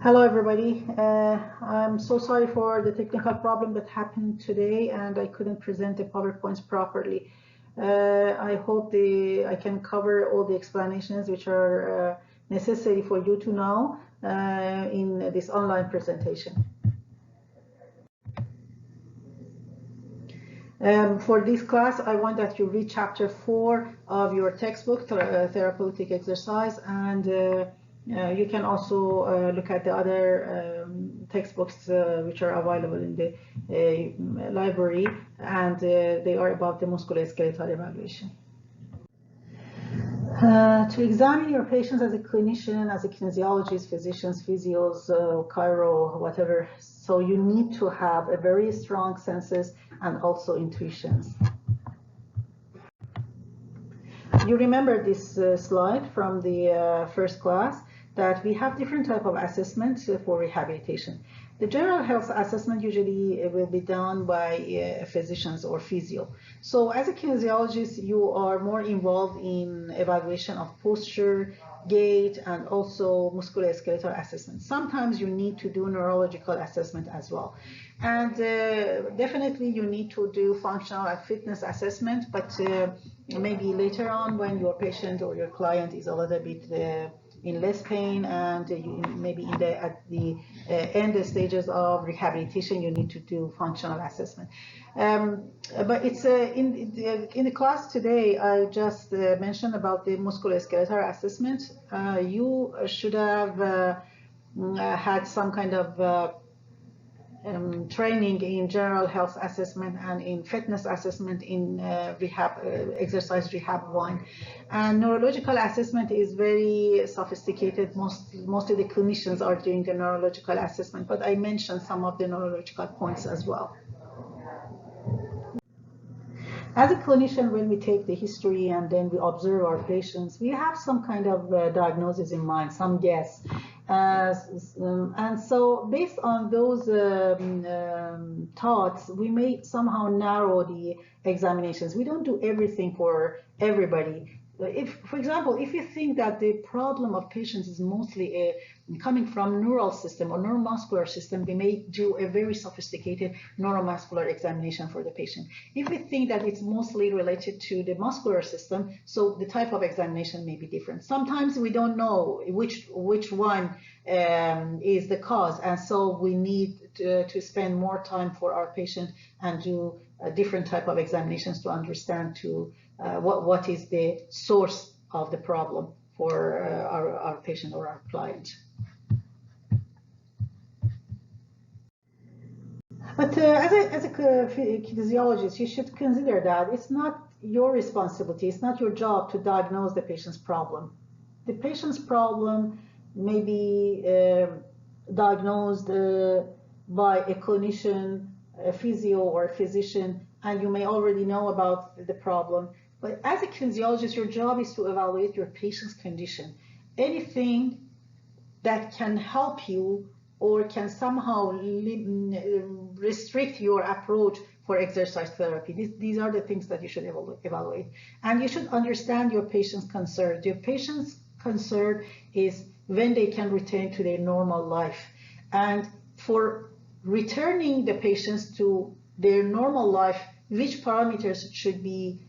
Hello, everybody. I'm so sorry for the technical problem that happened today, and I couldn't present the PowerPoints properly. I hope I can cover all the explanations which are necessary for you to know in this online presentation. For this class, I want that you read chapter 4 of your textbook, Therapeutic Exercise, and you can also look at the other textbooks which are available in the library, and they are about the musculoskeletal evaluation. To examine your patients as a clinician, as a kinesiologist, physicians, physios, chiro, whatever, so you need to have a very strong senses and also intuitions. You remember this slide from the first class that we have different type of assessments for rehabilitation. The general health assessment usually will be done by physicians or physio. So as a kinesiologist, you are more involved in evaluation of posture, gait, and also musculoskeletal assessment. Sometimes you need to do neurological assessment as well. And definitely you need to do functional and fitness assessment, but maybe later on when your patient or your client is a little bit in less pain and maybe at the end stages of rehabilitation, you need to do functional assessment. But it's in the class today, I just mentioned about the musculoskeletal assessment. You should have had some kind of training in general health assessment and in fitness assessment in exercise rehab 1. And neurological assessment is very sophisticated. Mostly the clinicians are doing the neurological assessment, but I mentioned some of the neurological points as well. As a clinician, when we take the history and then we observe our patients, we have some kind of diagnosis in mind, some guess. And so based on those thoughts, we may somehow narrow the examinations. We don't do everything for everybody. For example, if you think that the problem of patients is mostly coming from neural system or neuromuscular system, we may do a very sophisticated neuromuscular examination for the patient. If we think that it's mostly related to the muscular system, so the type of examination may be different. Sometimes we don't know which one is the cause, and so we need to spend more time for our patient and do different type of examinations to understand what is the source of the problem for our patient or our client. But as a kinesiologist, you should consider that it's not your responsibility, it's not your job to diagnose the patient's problem. The patient's problem may be diagnosed by a clinician, a physio or a physician, and you may already know about the problem. But as a kinesiologist, your job is to evaluate your patient's condition. Anything that can help you or can somehow restrict your approach for exercise therapy. These are the things that you should evaluate. And you should understand your patient's concern. Your patient's concern is when they can return to their normal life. And for returning the patients to their normal life, which parameters should be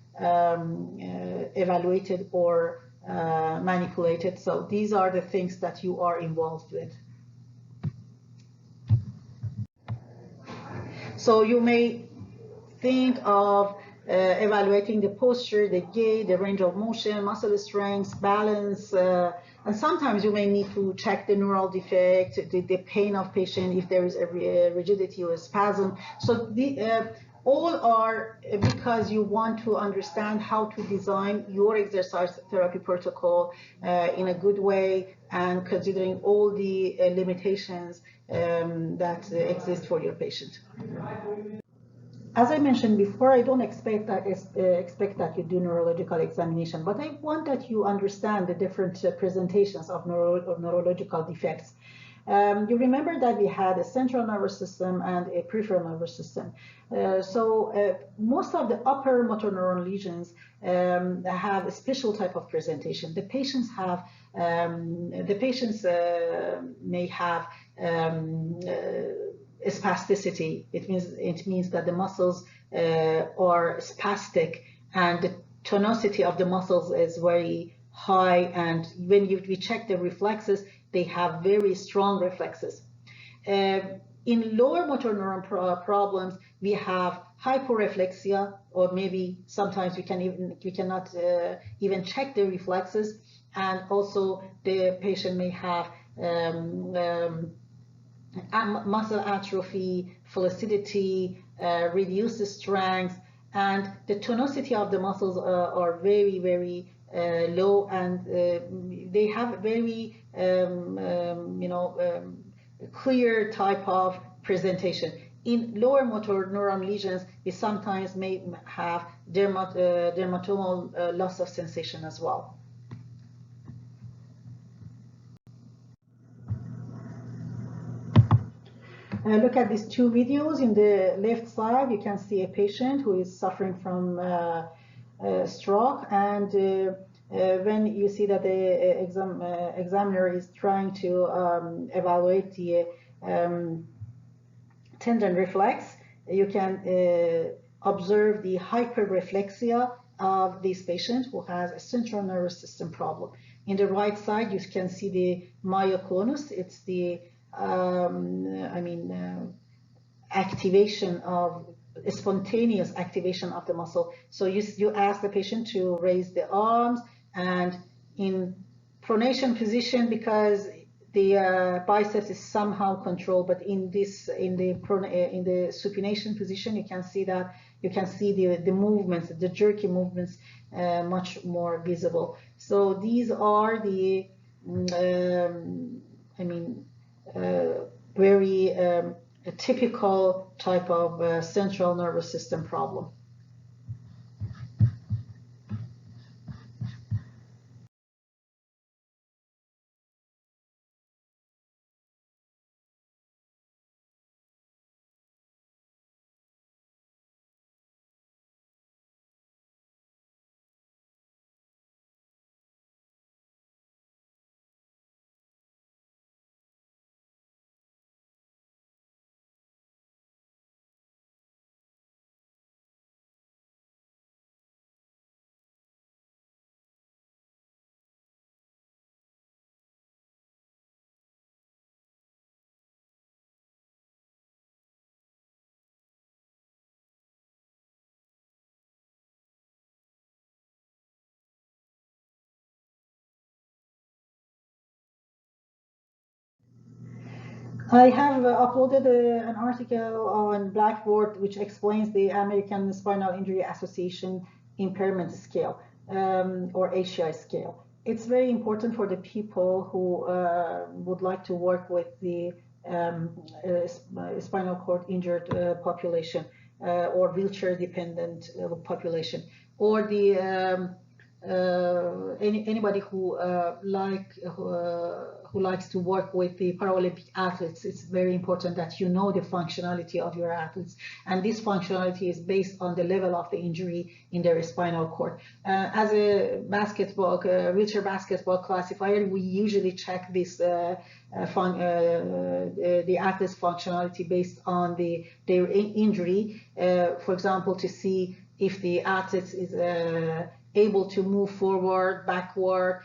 evaluated or manipulated. So these are the things that you are involved with. So you may think of evaluating the posture, the gait, the range of motion, muscle strength, balance, and sometimes you may need to check the neural defect, the pain of patient, if there is a rigidity or a spasm. So all are because you want to understand how to design your exercise therapy protocol in a good way and considering all the limitations that exist for your patient. As I mentioned before, I don't expect that you do neurological examination, but I want that you understand the different presentations of neurological defects. You remember that we had a central nervous system and a peripheral nervous system. Most of the upper motor neuron lesions have a special type of presentation. The patients have The patients may have spasticity. It means that the muscles are spastic, and the tonicity of the muscles is very high. And when we check the reflexes, they have very strong reflexes. In lower motor neuron problems, we have hyporeflexia, or maybe sometimes we cannot even check the reflexes, and also the patient may have muscle atrophy, flaccidity, reduced strength, and the tonicity of the muscles are very, very low, and they have very clear type of presentation. In lower motor neuron lesions, we sometimes may have dermatomal loss of sensation as well. Look at these two videos. In the left side, you can see a patient who is suffering from stroke, and when you see that the examiner is trying to evaluate the tendon reflex, you can observe the hyperreflexia of this patient who has a central nervous system problem. In the right side, you can see the myoclonus. It's the activation of spontaneous activation of the muscle. So you ask the patient to raise the arms, and in pronation position, because the biceps is somehow controlled, but in the supination position, you can see the movements, the jerky movements, much more visible. So these are the very a typical type of central nervous system problem. I have uploaded an article on Blackboard which explains the American Spinal Injury Association impairment scale, or ACI scale. It's very important for the people who would like to work with the spinal cord injured population, or wheelchair dependent population, or the anybody who likes to work with the Paralympic athletes. It's very important that you know the functionality of your athletes, and this functionality is based on the level of the injury in their spinal cord. As a wheelchair basketball classifier, we usually check this the athlete's functionality based on their injury. For example, to see if the athlete is able to move forward, backward,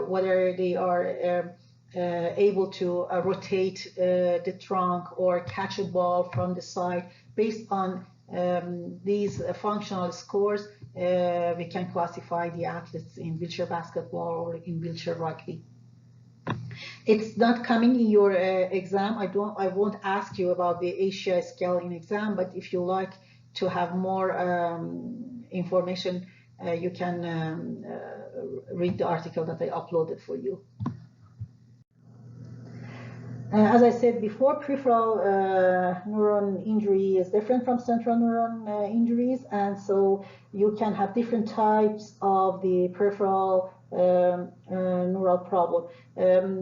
whether they are able to rotate the trunk or catch a ball from the side. Based on these functional scores, we can classify the athletes in wheelchair basketball or in wheelchair rugby. It's not coming in your exam. I won't ask you about the ACI scale in exam, but if you like to have more information, you can read the article that I uploaded for you. As I said before, peripheral neuron injury is different from central neuron injuries, and so you can have different types of the peripheral neural problem.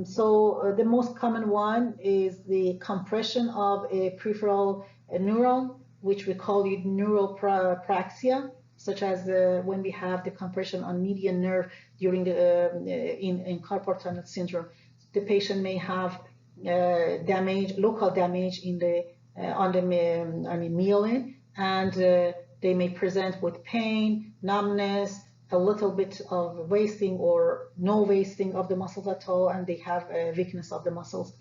So the most common one is the compression of a peripheral neuron, which we call it neuropraxia. such as when we have the compression on median nerve during in carpal tunnel syndrome. The patient may have local damage in the on the myelin, and they may present with pain, numbness, a little bit of wasting or no wasting of the muscles at all, and they have weakness of the muscles.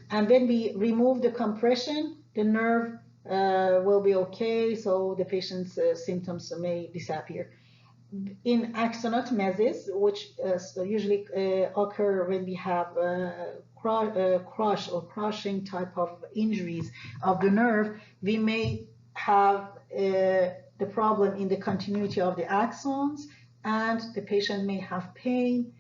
And when we remove the compression, the nerve will be okay, so the patient's symptoms may disappear. In axonotmesis, which usually occur when we have crush or crushing type of injuries of the nerve, we may have the problem in the continuity of the axons, and the patient may have pain.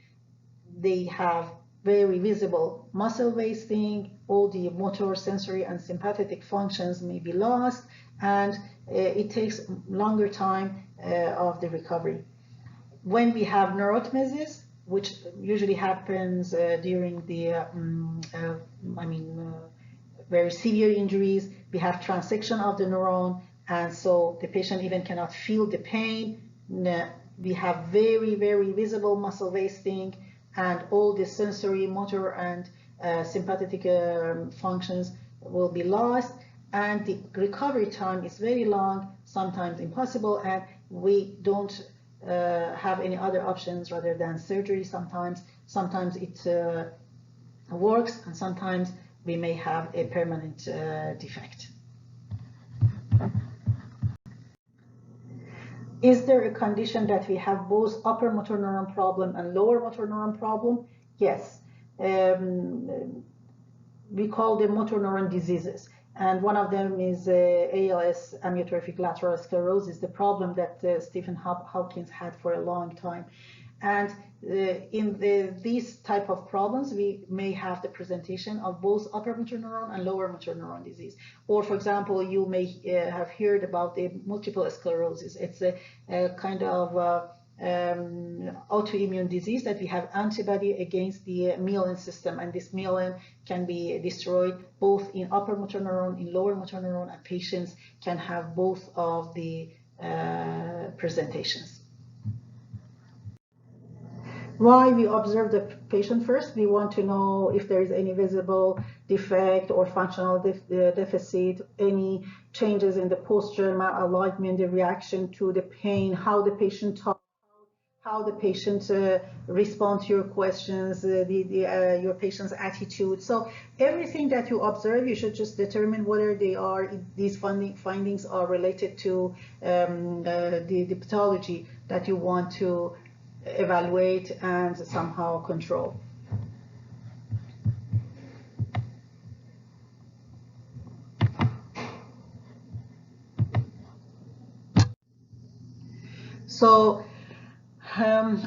They have very visible muscle wasting, all the motor, sensory, and sympathetic functions may be lost, and it takes longer time of the recovery. When we have neurotmesis, which usually happens during the very severe injuries, we have transection of the neuron, and so the patient even cannot feel the pain. We have very, very visible muscle wasting, and all the sensory, motor, and sympathetic functions will be lost, and the recovery time is very long, sometimes impossible, and we don't have any other options rather than surgery. Sometimes it works, and sometimes we may have a permanent defect. Is there a condition that we have both upper motor neuron problem and lower motor neuron problem? Yes. We call them motor neuron diseases. And one of them is ALS, amyotrophic lateral sclerosis, the problem that Stephen Hopkins had for a long time. And in these type of problems, we may have the presentation of both upper motor neuron and lower motor neuron disease. Or, for example, you may have heard about the multiple sclerosis. It's a kind of autoimmune disease that we have antibody against the myelin system, and this myelin can be destroyed both in upper motor neuron, in lower motor neuron, and patients can have both of the presentations. Why we observe the patient first? We want to know if there is any visible defect or functional deficit, any changes in the posture, malalignment, the reaction to the pain, how the patient talks, how the patient responds to your questions, your patient's attitude. So everything that you observe, you should just determine whether these findings are related to the pathology that you want to evaluate and somehow control. So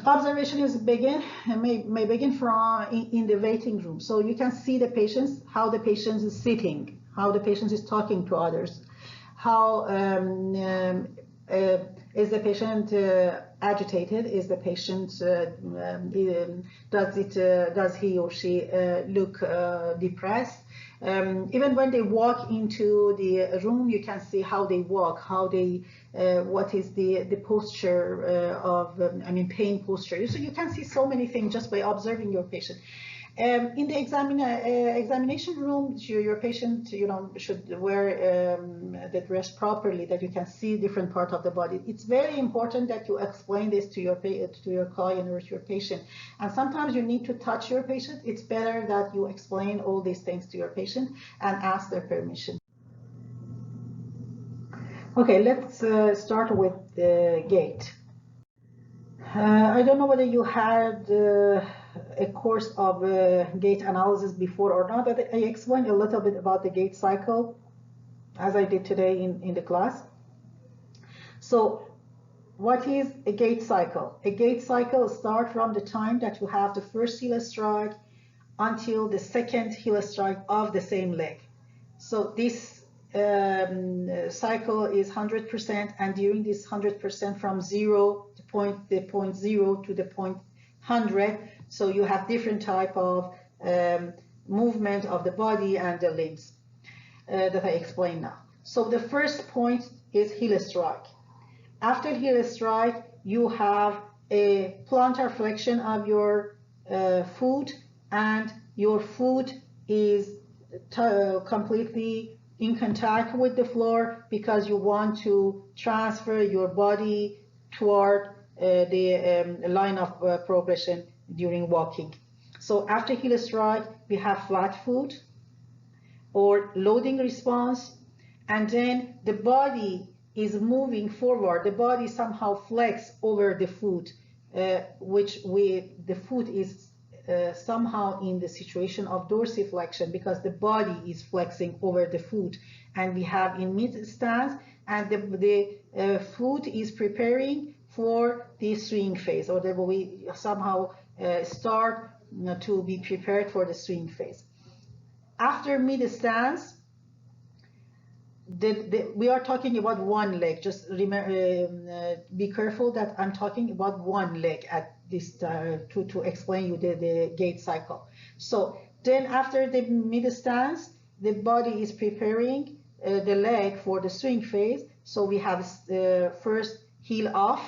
observation may begin from in the waiting room. So you can see the patients, how the patient is sitting, how the patient is talking to others, how is the patient agitated? Is the patient does he or she look depressed? Even when they walk into the room, you can see how they walk, how they what is the posture of pain posture. So you can see so many things just by observing your patient. In the examination room, your patient, should wear the dress properly, that you can see different part of the body. It's very important that you explain this to your client or to your patient. And sometimes you need to touch your patient. It's better that you explain all these things to your patient and ask their permission. Okay, let's start with the gait. I don't know whether you had a course of gait analysis before or not, but I explained a little bit about the gait cycle as I did today in the class. So what is a gait cycle? A gait cycle starts from the time that you have the first heel strike until the second heel strike of the same leg. So this cycle is 100%, and during this 100% from the point 0 to the point 100, so you have different type of movement of the body and the limbs that I explain now. So the first point is heel strike. After heel strike, you have a plantar flexion of your foot, and your foot is completely in contact with the floor because you want to transfer your body toward the line of progression during walking. So after heel strike, we have flat foot or loading response, and then the body is moving forward. The body somehow flex over the foot, the foot is somehow in the situation of dorsiflexion because the body is flexing over the foot, and we have in mid stance, and the foot is preparing for the swing phase, or we somehow start to be prepared for the swing phase. After mid stance, we are talking about one leg. Just remember, be careful that I'm talking about one leg at this to explain you the gait cycle. So then after the mid stance, the body is preparing the leg for the swing phase. So we have first heel off.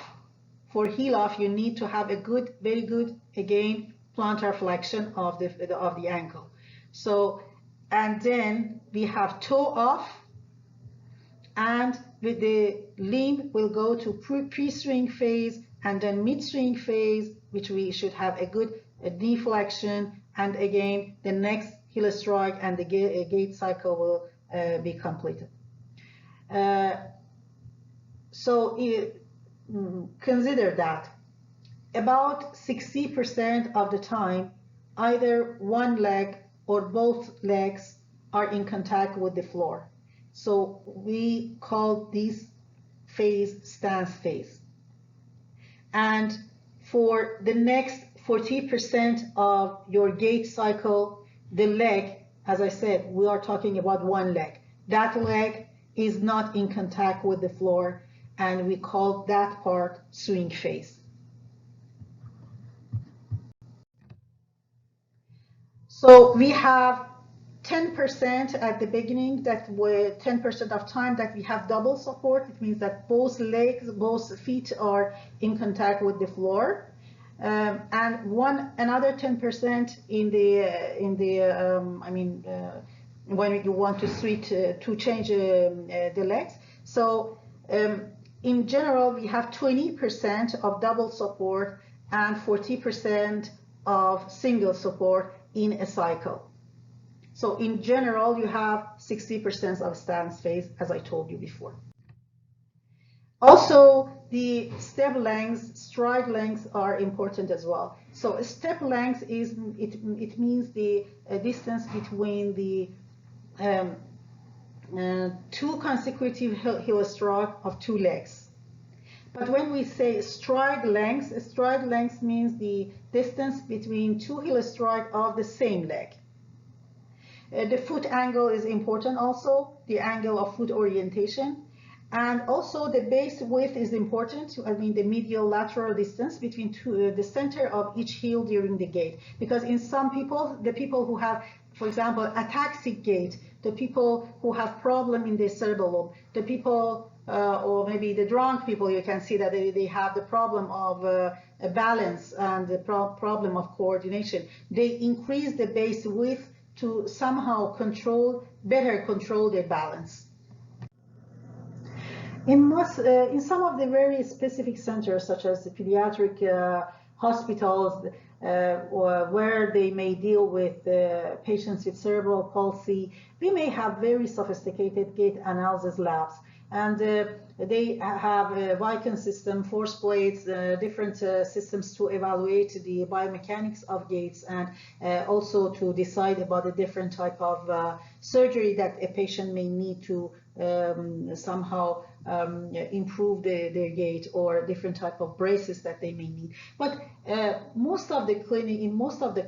For heel off, you need to have a good, very good, again, plantar flexion of the ankle. So, and then we have toe off, and with the limb will go to pre-swing phase and then mid-swing phase, which we should have a good knee flexion, and again the next heel strike and the gait cycle will be completed. Consider that about 60% of the time, either one leg or both legs are in contact with the floor. So we call this phase stance phase. And for the next 40% of your gait cycle, the leg, as I said, we are talking about one leg. That leg is not in contact with the floor, and we call that part swing phase. So we have 10% at the beginning, that 10% of time that we have double support. It means that both legs, both feet are in contact with the floor, and another 10% when you want to switch to change the legs. So in general, we have 20% of double support and 40% of single support in a cycle. So in general, you have 60% of stance phase, as I told you before. Also, the step lengths, stride lengths are important as well. So a step length it means the distance between the two consecutive heel strike of two legs. But when we say stride length means the distance between two heel strike of the same leg. The foot angle is important also, the angle of foot orientation. And also the base width is important, the medial lateral distance between the center of each heel during the gait. Because in some people, the people who have, for example, ataxic gait, the people who have problem in the cerebellum, the people, or maybe the drunk people, you can see that they have the problem of balance and the problem of coordination. They increase the base width to somehow better control their balance. In some of the very specific centers, such as the pediatric hospitals, or where they may deal with patients with cerebral palsy, we may have very sophisticated gait analysis labs. And they have a Viken system, force plates, different systems to evaluate the biomechanics of gaits, and also to decide about the different type of surgery that a patient may need to somehow improve their gait, or different type of braces that they may need. But in most of the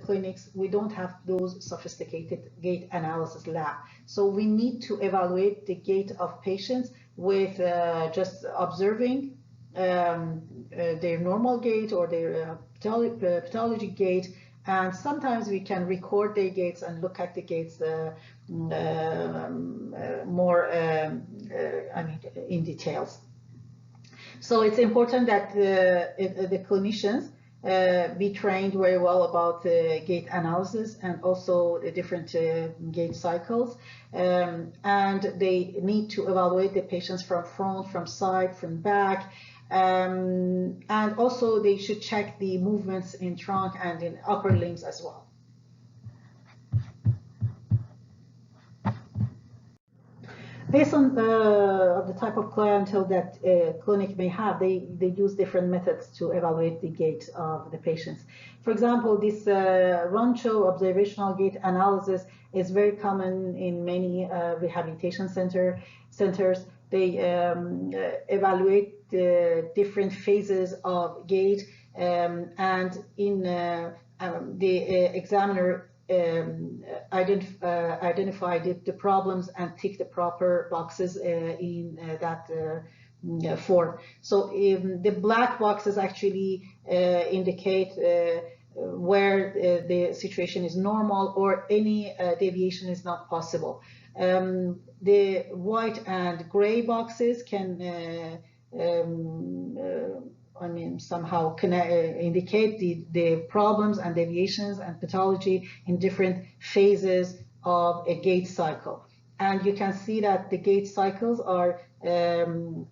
clinics, we don't have those sophisticated gait analysis lab. So we need to evaluate the gait of patients with just observing their normal gait or their pathology gait, and sometimes we can record their gaits and look at the gaits more in details. So it's important that the clinicians be trained very well about gait analysis and also the different gait cycles. And they need to evaluate the patients from front, from side, from back. And also they should check the movements in trunk and in upper limbs as well. Based on the type of clientele that clinic may have, they use different methods to evaluate the gait of the patients. For example, this Rancho observational gait analysis is very common in many rehabilitation centers. They evaluate the different phases of gait, and in the examiner identify the problems and tick the proper boxes in that form. So the black boxes actually indicate where the situation is normal or any deviation is not possible. The white and gray boxes can somehow indicate the problems and deviations and pathology in different phases of a gait cycle. And you can see that the gait cycles are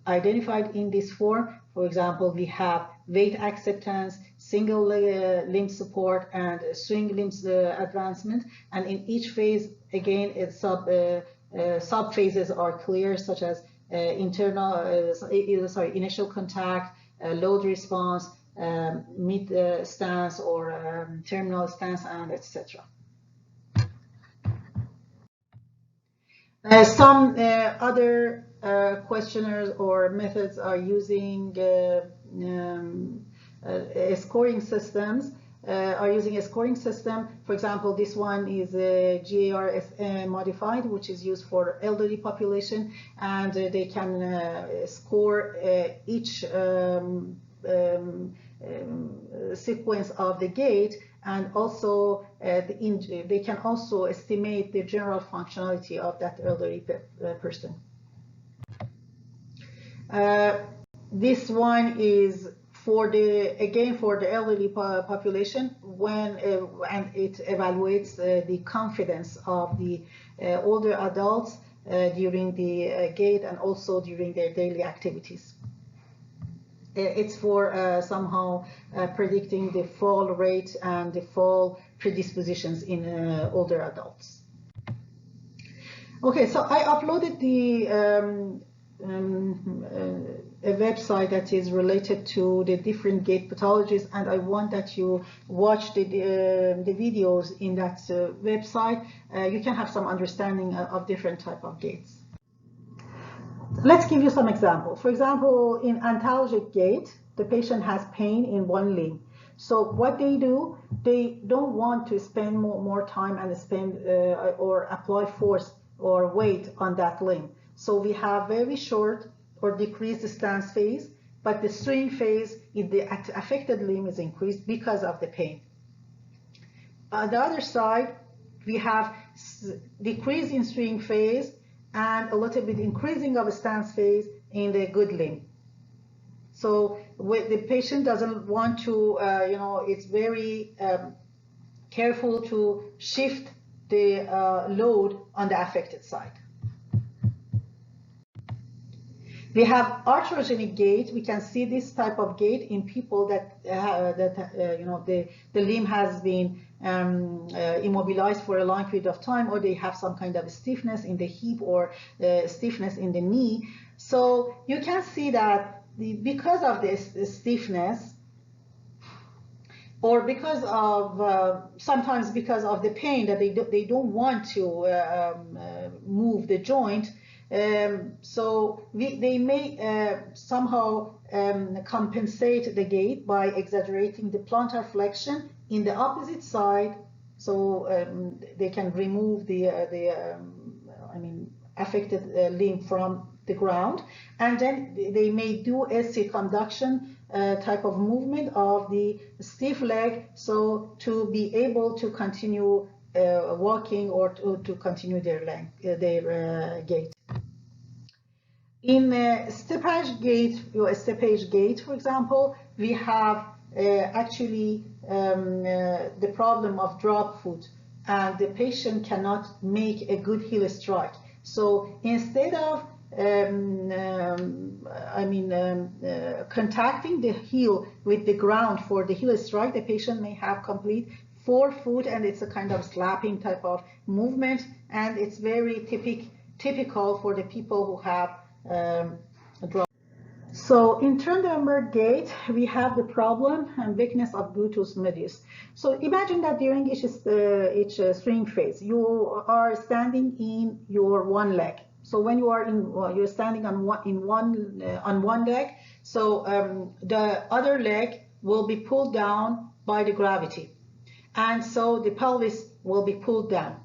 identified in this form. For example, we have weight acceptance, single limb support, and swing limb advancement. And in each phase, again, sub phases are clear, such as initial contact, load response, mid stance or terminal stance, and etc. Some other questionnaires or methods are using scoring systems. Are using a scoring system. For example, this one is GARS modified, which is used for elderly population, and they can score each sequence of the gait, and also they can also estimate the general functionality of that elderly person. This one is for the elderly population, when and it evaluates the confidence of the older adults during the gait and also during their daily activities. It's for somehow predicting the fall rate and the fall predispositions in older adults. Okay, so I uploaded the a website that is related to the different gait pathologies, and I want that you watch the videos in that website. You can have some understanding of different type of gaits. Let's give you some examples. For example, in antalgic gait, the patient has pain in one limb. So what they do, they don't want to spend more time and spend or apply force or weight on that limb. So we have very short or decreased stance phase, but the swing phase in the affected limb is increased because of the pain. On the other side, we have decrease in swing phase and a little bit increasing of stance phase in the good limb. So the patient doesn't want to, it's very careful to shift the load on the affected side. We have arthrogenic gait. We can see this type of gait in people that the limb has been immobilized for a long period of time, or they have some kind of stiffness in the hip or stiffness in the knee. So you can see that because of this stiffness, or because of sometimes because of the pain that they don't want to move the joint. So they may somehow compensate the gait by exaggerating the plantar flexion in the opposite side, so they can remove the affected limb from the ground, and then they may do a circumduction type of movement of the stiff leg, so to be able to continue walking or to continue their gait. In steppage gait, for example, we have actually the problem of drop foot, and the patient cannot make a good heel strike. So instead of contacting the heel with the ground for the heel strike, the patient may have complete forefoot, and it's a kind of slapping type of movement, and it's very typical for the people who have drop. So in Trendelenburg gait, we have the problem and weakness of gluteus medius. So imagine that during each swing phase, you are standing in your one leg. So when you are you're standing on one leg. So the other leg will be pulled down by the gravity, and so the pelvis will be pulled down.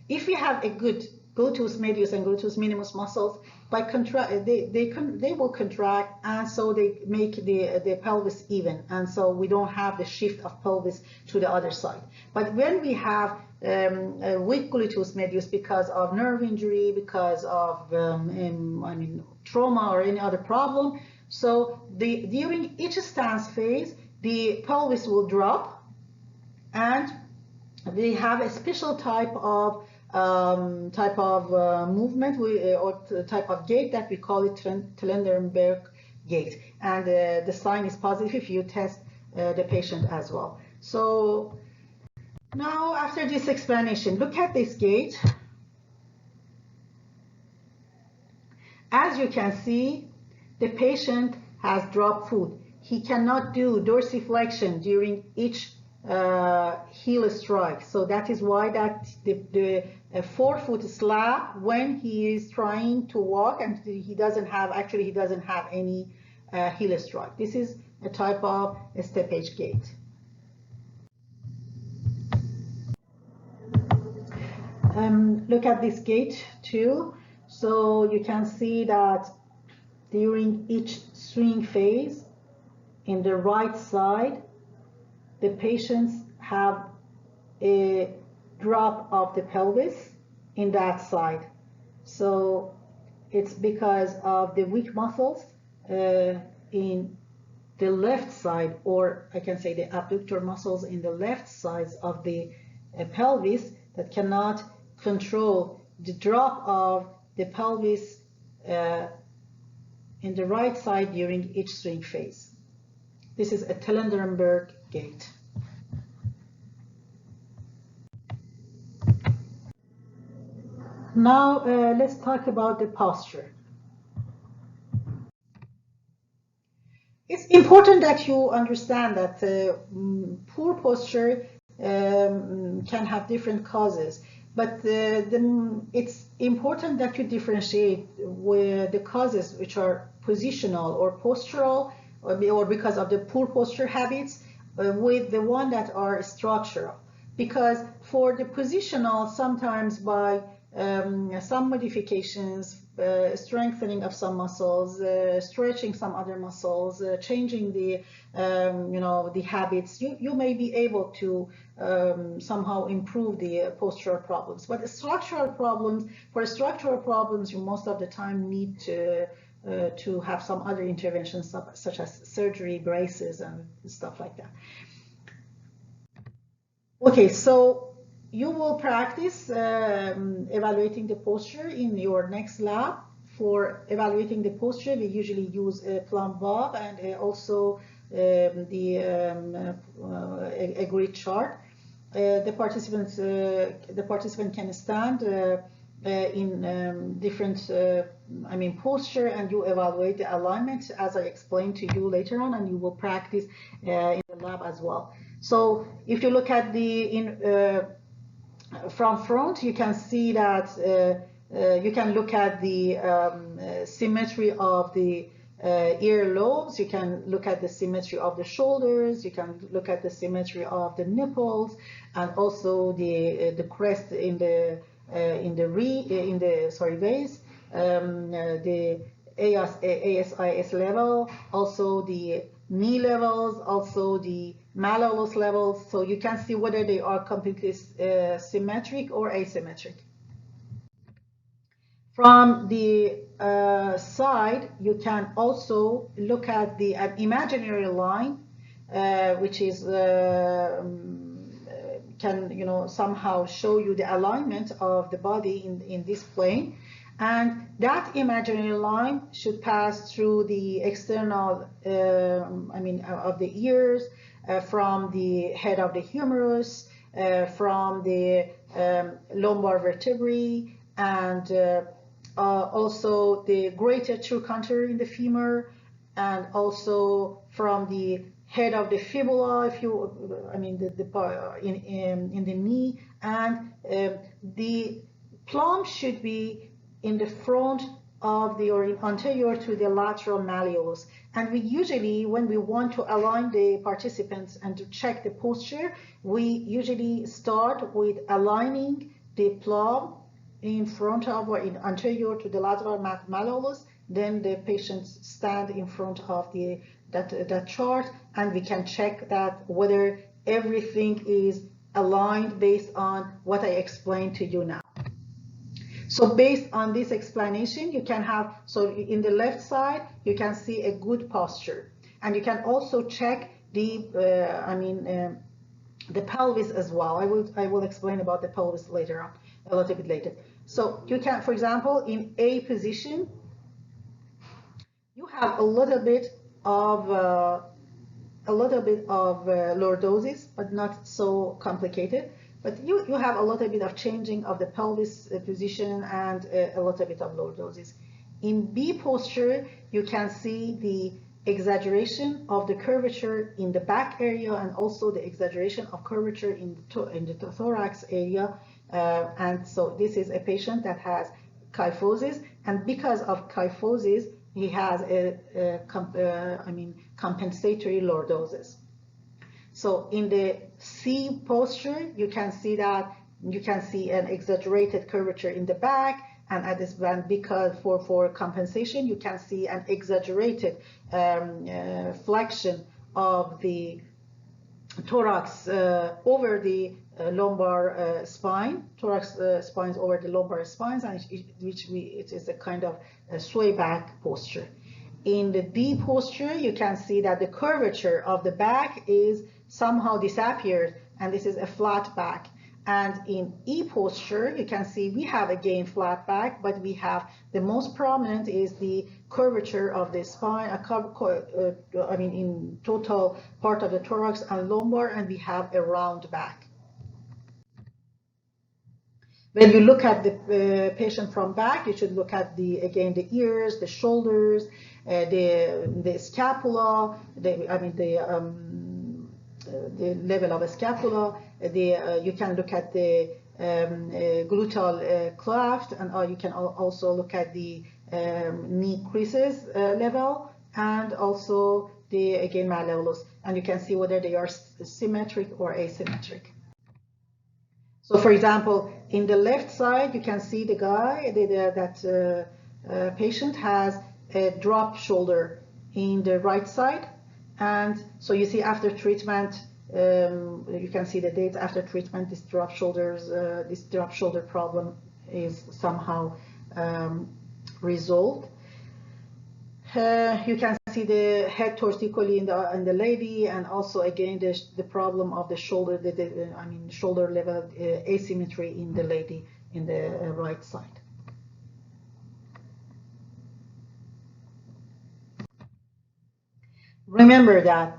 If you have a good gluteus medius and gluteus minimus muscles, they will contract, and so they make the pelvis even, and so we don't have the shift of pelvis to the other side. But when we have weak gluteus medius because of nerve injury, because of trauma or any other problem, so during each stance phase, the pelvis will drop, and we have a special type of movement or type of gait that we call it Trendelenburg gait, and the sign is positive if you test the patient as well. So now, after this explanation, look at this gait. As you can see, the patient has drop foot. He cannot do dorsiflexion during each heel strike. So that is why that the forefoot slap when he is trying to walk, and he doesn't have any heel strike. This is a type of steppage gait. Look at this gait too. So you can see that during each swing phase, in the right side, the patients have a drop of the pelvis in that side. So it's because of the weak muscles in the left side, or I can say the abductor muscles in the left sides of the pelvis that cannot control the drop of the pelvis in the right side during each swing phase. This is a Trendelenburg gait. Now let's talk about the posture. It's important that you understand that poor posture can have different causes, but it's important that you differentiate with the causes which are positional or postural, or because of the poor posture habits, with the one that are structural. Because for the positional, sometimes by some modifications, strengthening of some muscles, stretching some other muscles, changing the the habits, you may be able to somehow improve the postural problems. But the structural problems, for structural problems, you most of the time need to have some other interventions such as surgery, braces, and stuff like that. Okay, so you will practice evaluating the posture in your next lab. For evaluating the posture, we usually use a plumb bob and also a grid chart. The participant can stand in different posture, and you evaluate the alignment as I explained to you later on, and you will practice in the lab as well. So if you look at from front, you can see that you can look at the symmetry of the ear lobes, you can look at the symmetry of the shoulders, you can look at the symmetry of the nipples, and also the crest in the base, the ASIS level, also the knee levels, also the malleolus levels, so you can see whether they are completely symmetric or asymmetric. From the side, you can also look at an imaginary line, which is can somehow show you the alignment of the body in this plane, and that imaginary line should pass through the external, of the ears, from the head of the humerus, from the lumbar vertebrae, and also the greater trochanter in the femur, and also from the head of the fibula, if you, in the knee, and the plumb should be in the front of the, or anterior to the lateral malleolus. And we usually, when we want to align the participants and to check the posture, we usually start with aligning the plumb in front of, or in anterior to the lateral malleolus. Then the patients stand in front of that chart, and we can check that whether everything is aligned based on what I explained to you now. So based on this explanation, you can have, so in the left side, you can see a good posture. And you can also check the pelvis as well. I will explain about the pelvis later on, a little bit later. So you can, for example, in A position, you have a little bit of lordosis, but not so complicated. But you have a little bit of changing of the pelvis position and a little bit of lordosis. In B posture, you can see the exaggeration of the curvature in the back area, and also the exaggeration of curvature in the thorax area. And so this is a patient that has kyphosis, and because of kyphosis, he has a compensatory lordosis. So in the C posture, you can see an exaggerated curvature in the back, and at this band, because for compensation, you can see an exaggerated flexion of the thorax over the lumbar spine. Thorax spines over the lumbar spines, and it is a kind of a sway back posture. In the D posture, you can see that the curvature of the back is somehow disappeared, and this is a flat back. And in E posture, you can see we have again flat back, but we have the most prominent is the curvature of the spine, in total part of the thorax and lumbar, and we have a round back. When you look at the patient from back, you should look at the ears, the shoulders, the scapula, the level of the scapula. You can look at the gluteal cleft, and you can also look at the knee creases level, and also the malleolus, and you can see whether they are symmetric or asymmetric. So, for example, in the left side, you can see the guy, that patient has a drop shoulder in the right side. And so you see after treatment, you can see the dates after treatment, this drop shoulder problem is somehow resolved. You can see the head torticollis in the lady, and also again the problem of the shoulder, shoulder level asymmetry in the lady in the right side. Remember that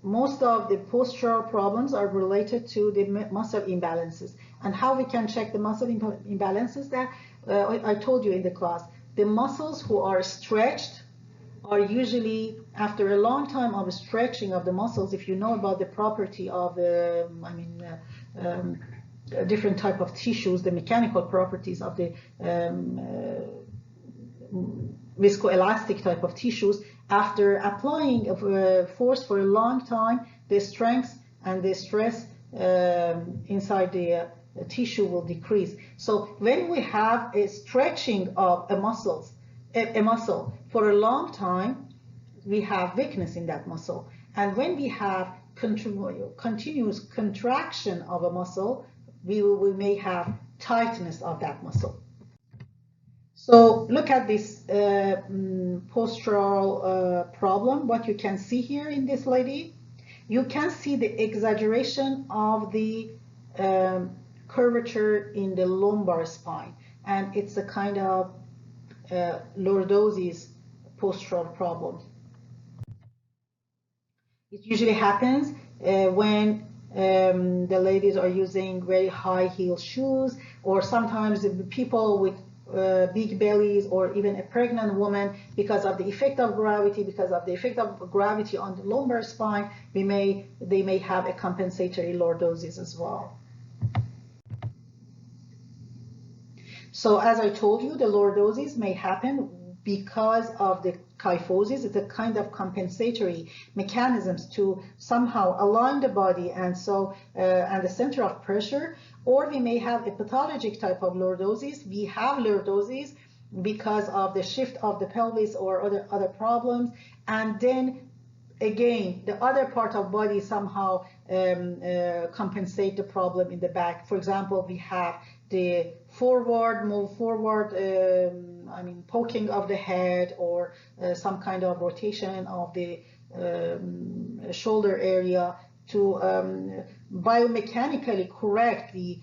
most of the postural problems are related to the muscle imbalances, and how we can check the muscle imbalances. That I told you in the class. The muscles who are stretched are usually, after a long time of stretching of the muscles, if you know about the property of different type of tissues, the mechanical properties of the viscoelastic type of tissues, after applying force for a long time, the strength and the stress inside the tissue will decrease. So when we have a stretching of a muscle for a long time, we have weakness in that muscle. And when we have continuous contraction of a muscle, we may have tightness of that muscle. So look at this postural problem. What you can see here in this lady, you can see the exaggeration of the um, curvature in the lumbar spine, and it's a kind of lordosis postural problem. It usually happens when the ladies are using very high heel shoes, or sometimes people with big bellies, or even a pregnant woman, because of the effect of gravity on the lumbar spine, they may have a compensatory lordosis as well. So as I told you, the lordosis may happen because of the kyphosis. It's a kind of compensatory mechanisms to somehow align the body and the center of pressure. Or we may have a pathologic type of lordosis. We have lordosis because of the shift of the pelvis or other problems, and then again the other part of body somehow compensate the problem in the back. For example, we have the move forward, poking of the head, or some kind of rotation of the shoulder area to biomechanically correct the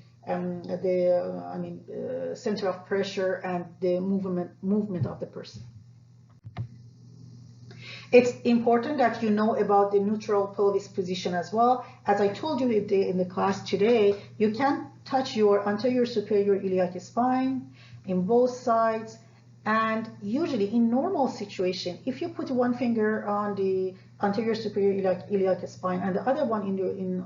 center of pressure and the movement of the person. It's important that you know about the neutral pelvis position as well. As I told you in the class today, you can touch your anterior superior iliac spine in both sides, and usually in normal situation, if you put one finger on the anterior superior iliac spine and the other one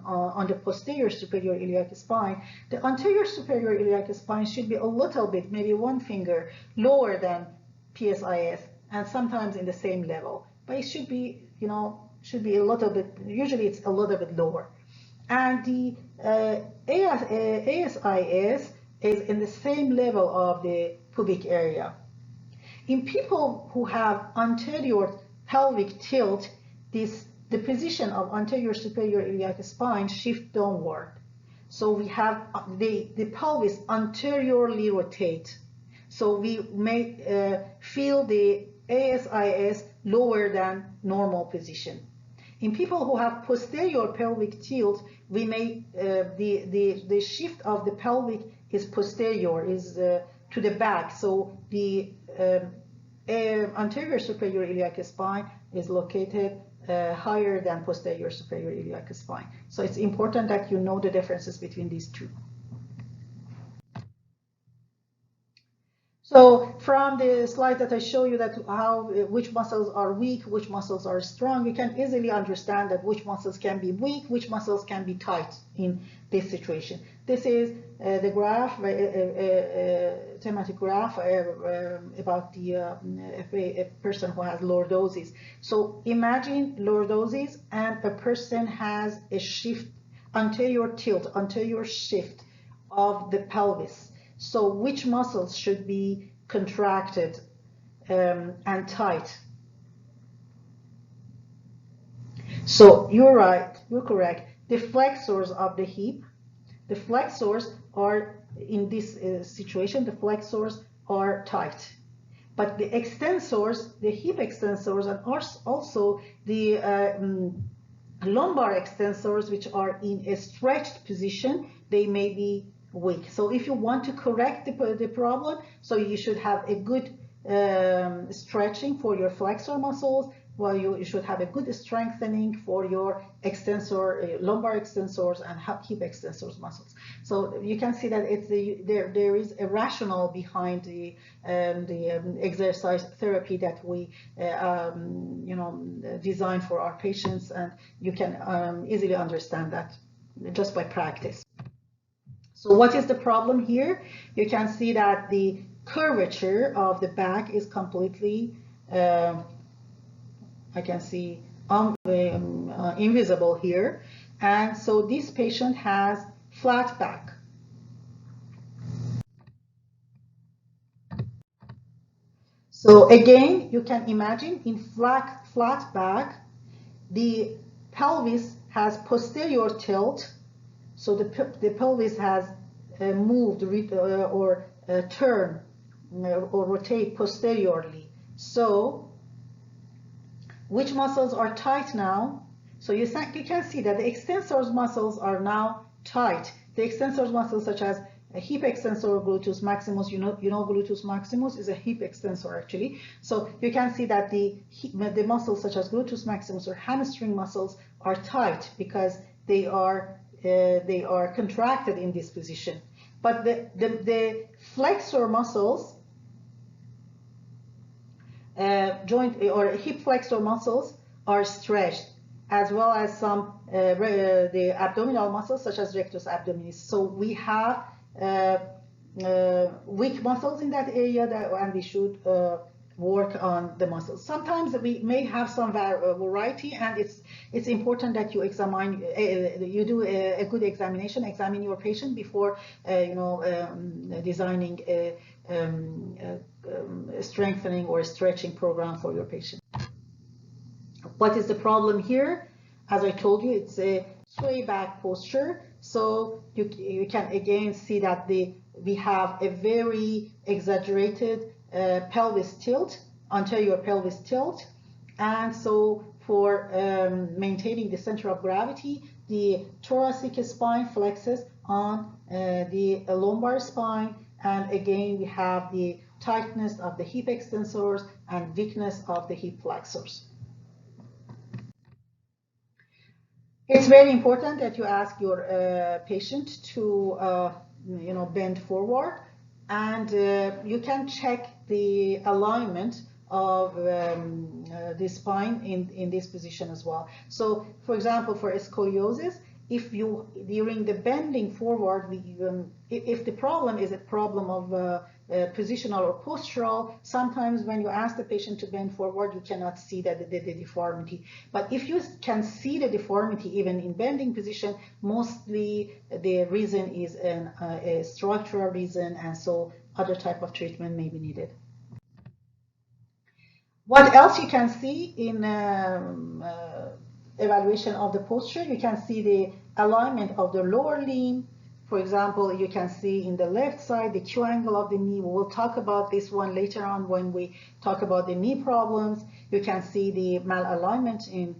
on the posterior superior iliac spine, the anterior superior iliac spine should be a little bit, maybe one finger lower than PSIS, and sometimes in the same level. But it should be, a little bit, usually it's a little bit lower. And the ASIS is in the same level of the pubic area. In people who have anterior pelvic tilt, the position of anterior superior iliac spine shift downward. So we have the pelvis anteriorly rotate. So we may feel the ASIS lower than normal position. In people who have posterior pelvic tilt, we may the shift of the pelvic is posterior, is to the back. So the anterior superior iliac spine is located higher than posterior superior iliac spine. So it's important that you know the differences between these two. So from the slide that I show you that which muscles are weak, which muscles are strong, you can easily understand that which muscles can be weak, which muscles can be tight in this situation. This is the graph, thematic graph about a person who has lordosis. So imagine lordosis, and a person has a shift, anterior tilt, anterior shift of the pelvis. So which muscles should be contracted and tight? So you're right, you're correct. The flexors of the hip, the flexors are, in this situation, the flexors are tight. But the extensors, the hip extensors, and also the lumbar extensors, which are in a stretched position, they may be weak. So if you want to correct the problem, so you should have a good stretching for your flexor muscles, while you should have a good strengthening for your extensor, lumbar extensors and hip extensors muscles. So you can see that there is a rationale behind the exercise therapy that we design for our patients, and you can easily understand that just by practice. So what is the problem here? You can see that the curvature of the back is completely, I can see invisible here. And so this patient has flat back. So again, you can imagine in flat back, the pelvis has posterior tilt. So the pelvis has moved or turned or rotate posteriorly. So which muscles are tight now? So you can see that the extensors muscles are now tight. The extensors muscles such as a hip extensor, gluteus maximus, you know gluteus maximus is a hip extensor actually. So you can see that the muscles such as gluteus maximus or hamstring muscles are tight because they are contracted in this position. But the flexor muscles, joint or hip flexor muscles are stretched, as well as some the abdominal muscles such as rectus abdominis. So we have weak muscles in that area, and we should work on the muscles. Sometimes we may have some variety, and it's important that you examine, you do a good examination, examine your patient before designing a strengthening or stretching program for your patient. What is the problem here? As I told you, it's a sway back posture. So you can again see that we have a very exaggerated pelvis tilt, anterior pelvis tilt. And so for maintaining the center of gravity, the thoracic spine flexes on the lumbar spine. And again, we have the tightness of the hip extensors and weakness of the hip flexors. It's very important that you ask your patient to bend forward, and you can check the alignment of the spine in this position as well. So for example, for scoliosis, if you during the bending forward, if the problem is a problem of positional or postural, sometimes when you ask the patient to bend forward, you cannot see the deformity. But if you can see the deformity even in bending position, mostly the reason is a structural reason, and so other type of treatment may be needed. What else you can see in evaluation of the posture? You can see the alignment of the lower limb. For example, you can see in the left side the Q angle of the knee. We will talk about this one later on when we talk about the knee problems. You can see the malalignment in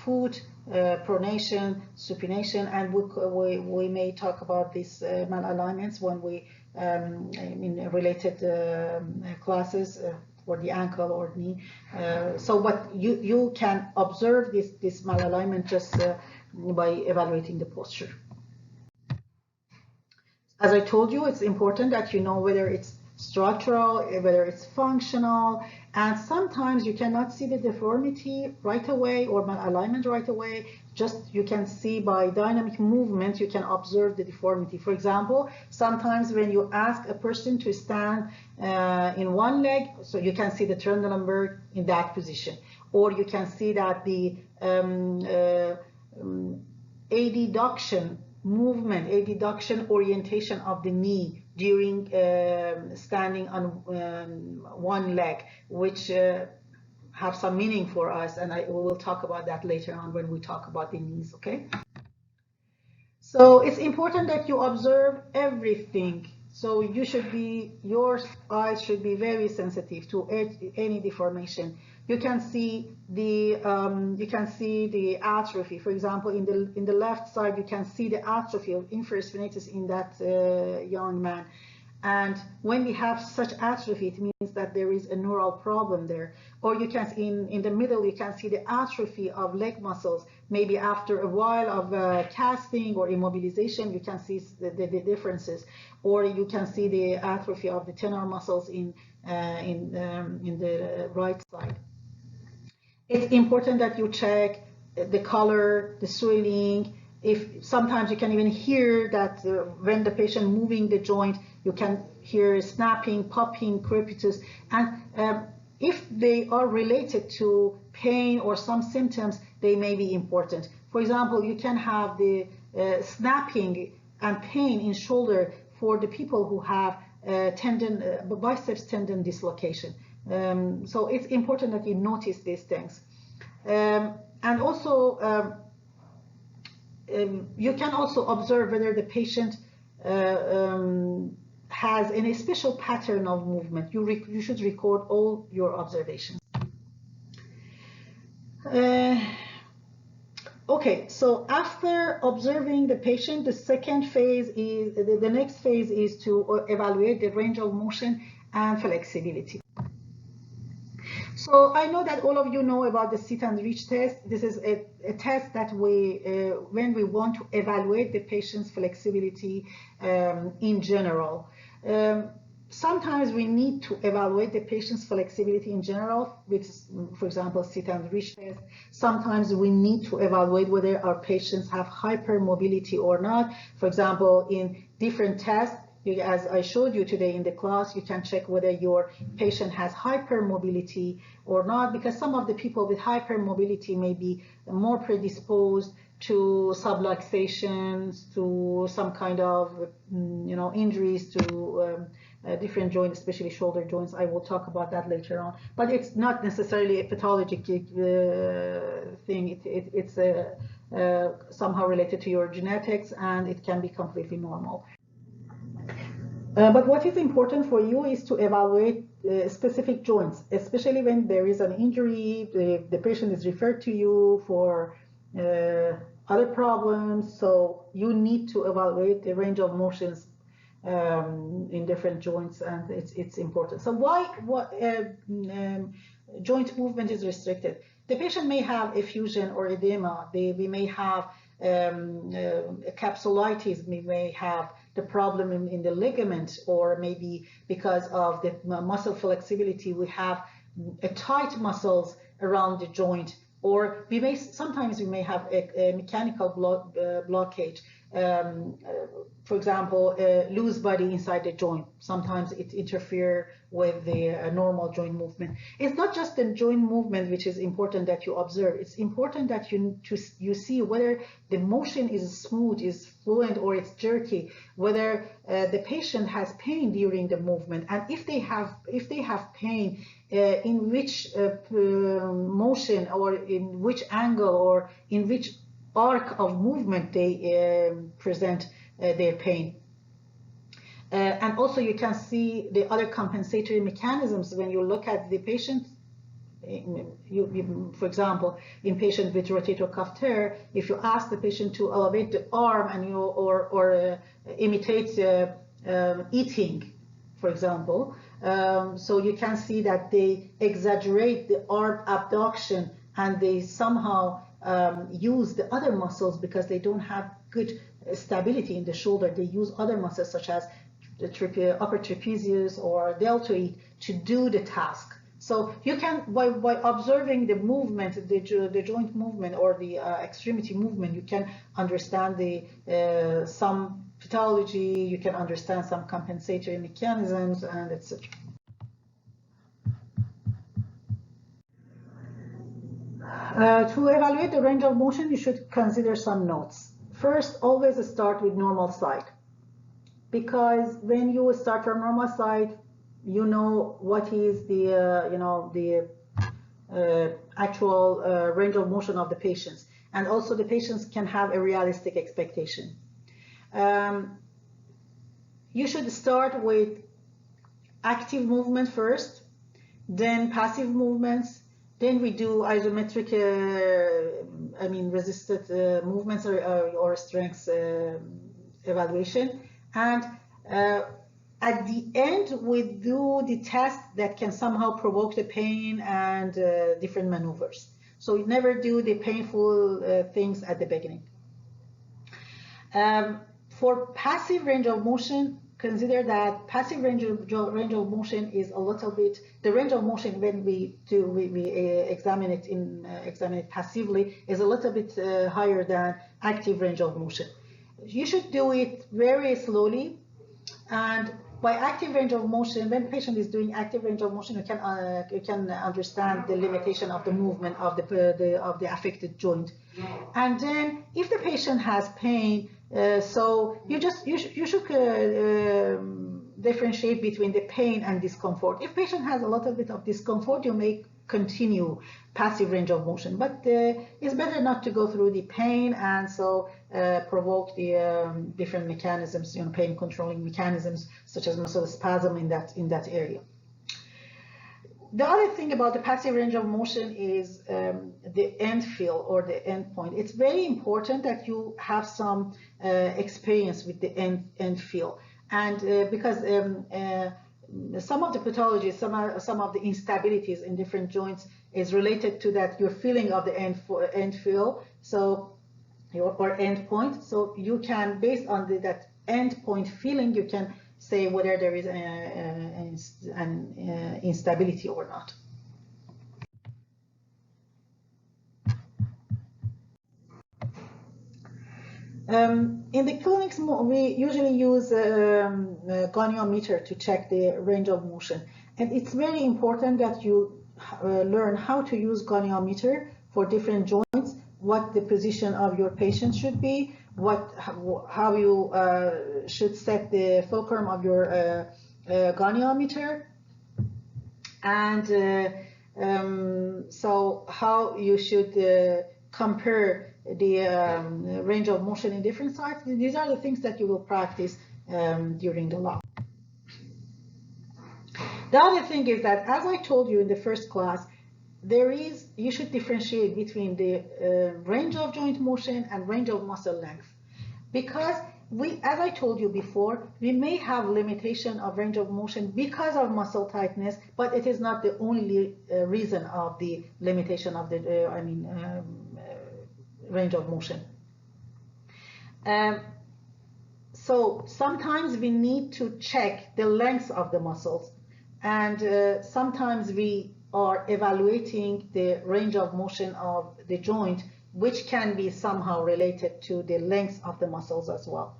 foot, pronation, supination, and we may talk about these malalignments when we in related classes for the ankle or knee. So what you can observe this malalignment just by evaluating the posture. As I told you, it's important that you know whether it's structural, whether it's functional, and sometimes you cannot see the deformity right away or malalignment right away. Just you can see by dynamic movement, you can observe the deformity. For example, sometimes when you ask a person to stand in one leg, so you can see the Trendelenburg in that position, or you can see that the adduction movement, adduction orientation of the knee during standing on one leg, which have some meaning for us, and we will talk about that later on when we talk about the knees, okay? So it's important that you observe everything. So your eyes should be very sensitive to any deformation. You can see the atrophy. For example, in the left side, you can see the atrophy of inferior spinatus in that young man. And when we have such atrophy, it means that there is a neural problem there. Or you can in the middle, you can see the atrophy of leg muscles. Maybe after a while of casting or immobilization, you can see the differences. Or you can see the atrophy of the tenar muscles in the right side. It's important that you check the color, the swelling. If sometimes you can even hear that when the patient moving the joint, you can hear snapping, popping, crepitus, and if they are related to pain or some symptoms, they may be important. For example, you can have the snapping and pain in shoulder for the people who have biceps tendon dislocation. So it's important that you notice these things. And also, you can also observe whether the patient has a special pattern of movement. You should record all your observations. Okay, so after observing the patient, the next phase is to evaluate the range of motion and flexibility. So I know that all of you know about the sit and reach test. This is a test that when we want to evaluate the patient's flexibility in general. Sometimes we need to evaluate the patient's flexibility in general, with, for example, sit and reach test. Sometimes we need to evaluate whether our patients have hypermobility or not. For example, in different tests, as I showed you today in the class, you can check whether your patient has hypermobility or not, because some of the people with hypermobility may be more predisposed to subluxations, to some kind of injuries to different joints, especially shoulder joints. I will talk about that later on. But it's not necessarily a pathologic thing. It's somehow related to your genetics, and it can be completely normal. But what is important for you is to evaluate specific joints, especially when there is an injury, the patient is referred to you for other problems. So you need to evaluate the range of motions in different joints, and it's important. So joint movement is restricted? The patient may have effusion or edema. We may have capsulitis. We may have the problem in the ligament, or maybe because of the muscle flexibility, we have tight muscles around the joint, or sometimes we may have a mechanical blockage. For example, loose body inside the joint. Sometimes it interferes with the normal joint movement. It's not just the joint movement which is important that you observe. It's important that you see whether the motion is smooth, is fluent, or it's jerky. Whether the patient has pain during the movement, and if they have pain, in which motion, or in which angle, or in which arc of movement they present their pain. And also you can see the other compensatory mechanisms when you look at the patient. For example, in patient with rotator cuff tear, if you ask the patient to elevate the arm and or imitate eating, for example, so you can see that they exaggerate the arm abduction, and they somehow use the other muscles because they don't have good stability in the shoulder. They use other muscles such as the upper trapezius or deltoid to do the task. So you can, by observing the movement, the joint movement or the extremity movement, you can understand some pathology, you can understand some compensatory mechanisms, and etc. To evaluate the range of motion, you should consider some notes. First, always start with normal side, because when you start from normal side, you know what is the actual range of motion of the patients, and also the patients can have a realistic expectation. You should start with active movement first, then passive movements. Then we do isometric, resisted movements or strength evaluation. And at the end, we do the test that can somehow provoke the pain and different maneuvers. So we never do the painful things at the beginning. For passive range of motion, consider that passive range of motion is a little bit, the range of motion when we examine it passively is a little bit higher than active range of motion. You should do it very slowly, and by active range of motion, when the patient is doing active range of motion, you can understand the limitation of the movement of the affected joint. And then if the patient has pain, so you should differentiate between the pain and discomfort. If patient has a little bit of discomfort, you may continue passive range of motion. But it's better not to go through the pain and so provoke the different mechanisms, pain controlling mechanisms such as muscle spasm in that area. The other thing about the passive range of motion is the end feel or the end point. It's very important that you have some experience with the end feel, and because some of the pathologies, some of the instabilities in different joints is related to that your feeling of the end feel, so or end point. So you can, based on that end point feeling, you can say whether there is an instability or not. In the clinics, we usually use a goniometer to check the range of motion. And it's very important that you learn how to use goniometer for different joints, what the position of your patient should be, how you should set the fulcrum of your goniometer, and so how you should compare the range of motion in different sites. These are the things that you will practice during the lab. The other thing is that, as I told you in the first class, you should differentiate between the range of joint motion and range of muscle length, because as I told you before, we may have limitation of range of motion because of muscle tightness, but it is not the only reason of the limitation of the range of motion. So sometimes we need to check the length of the muscles, and sometimes we are evaluating the range of motion of the joint, which can be somehow related to the length of the muscles as well.